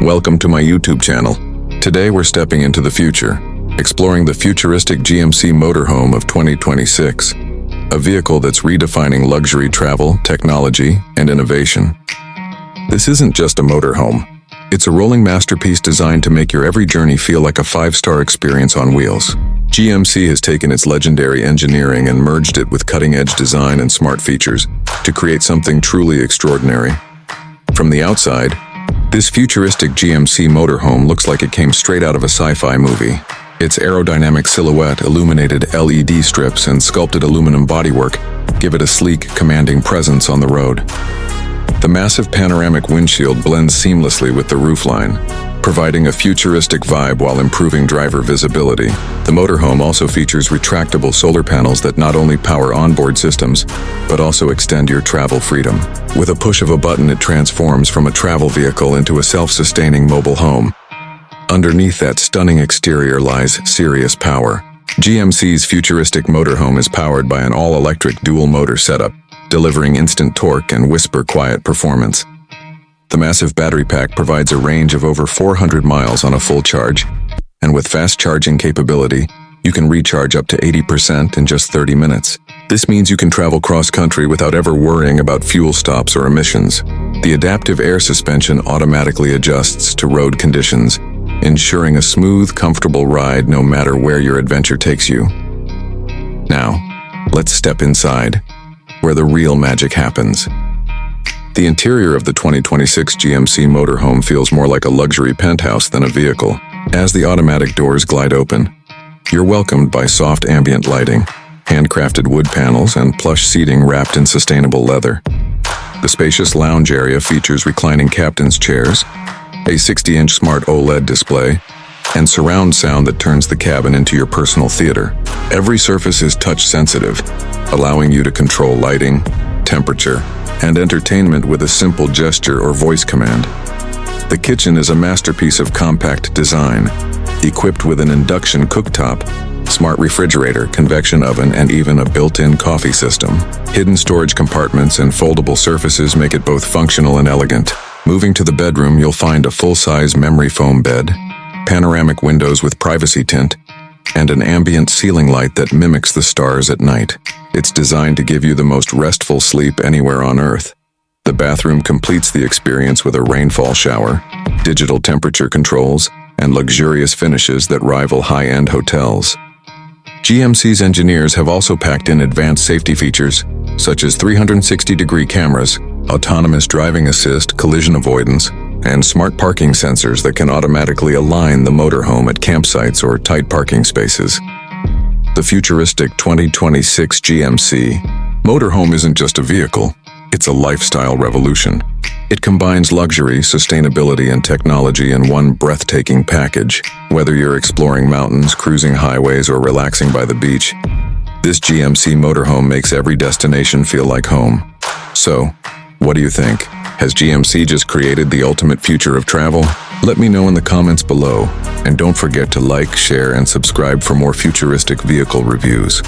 welcome to my YouTube channel. Today we're stepping into the future, exploring the futuristic GMC Motorhome of 2026, a vehicle that's redefining luxury travel, technology, and innovation. This isn't just a motorhome. It's a rolling masterpiece designed to make your every journey feel like a five-star experience on wheels. GMC has taken its legendary engineering and merged it with cutting-edge design and smart features to create something truly extraordinary. From the outside, this futuristic GMC motorhome looks like it came straight out of a sci-fi movie. Its aerodynamic silhouette, illuminated LED strips, and sculpted aluminum bodywork give it a sleek, commanding presence on the road. The massive panoramic windshield blends seamlessly with the roofline, providing a futuristic vibe while improving driver visibility. The motorhome also features retractable solar panels that not only power onboard systems, but also extend your travel freedom. With a push of a button, it transforms from a travel vehicle into a self-sustaining mobile home. Underneath that stunning exterior lies serious power. GMC's futuristic motorhome is powered by an all-electric dual-motor setup, delivering instant torque and whisper-quiet performance. The massive battery pack provides a range of over 400 miles on a full charge, and with fast charging capability, you can recharge up to 80% in just 30 minutes. This means you can travel cross-country without ever worrying about fuel stops or emissions. The adaptive air suspension automatically adjusts to road conditions, ensuring a smooth, comfortable ride no matter where your adventure takes you. Now, let's step inside, where the real magic happens. The interior of the 2026 GMC Motorhome feels more like a luxury penthouse than a vehicle. As the automatic doors glide open, you're welcomed by soft ambient lighting, handcrafted wood panels, and plush seating wrapped in sustainable leather. The spacious lounge area features reclining captain's chairs, a 60-inch smart OLED display, and surround sound that turns the cabin into your personal theater. Every surface is touch-sensitive, allowing you to control lighting, temperature, and entertainment with a simple gesture or voice command. The kitchen is a masterpiece of compact design, equipped with an induction cooktop, smart refrigerator, convection oven, and even a built-in coffee system. Hidden storage compartments and foldable surfaces make it both functional and elegant. Moving to the bedroom, you'll find a full-size memory foam bed, panoramic windows with privacy tint, and an ambient ceiling light that mimics the stars at night. It's designed to give you the most restful sleep anywhere on Earth. The bathroom completes the experience with a rainfall shower, digital temperature controls, and luxurious finishes that rival high-end hotels. GMC's engineers have also packed in advanced safety features, such as 360-degree cameras, autonomous driving assist, collision avoidance, and smart parking sensors that can automatically align the motorhome at campsites or tight parking spaces. The futuristic 2026 GMC Motorhome isn't just a vehicle, it's a lifestyle revolution. It combines luxury, sustainability, and technology in one breathtaking package. Whether you're exploring mountains, cruising highways, or relaxing by the beach, this GMC Motorhome makes every destination feel like home. So, what do you think? Has GMC just created the ultimate future of travel? Let me know in the comments below, and don't forget to like, share, and subscribe for more futuristic vehicle reviews.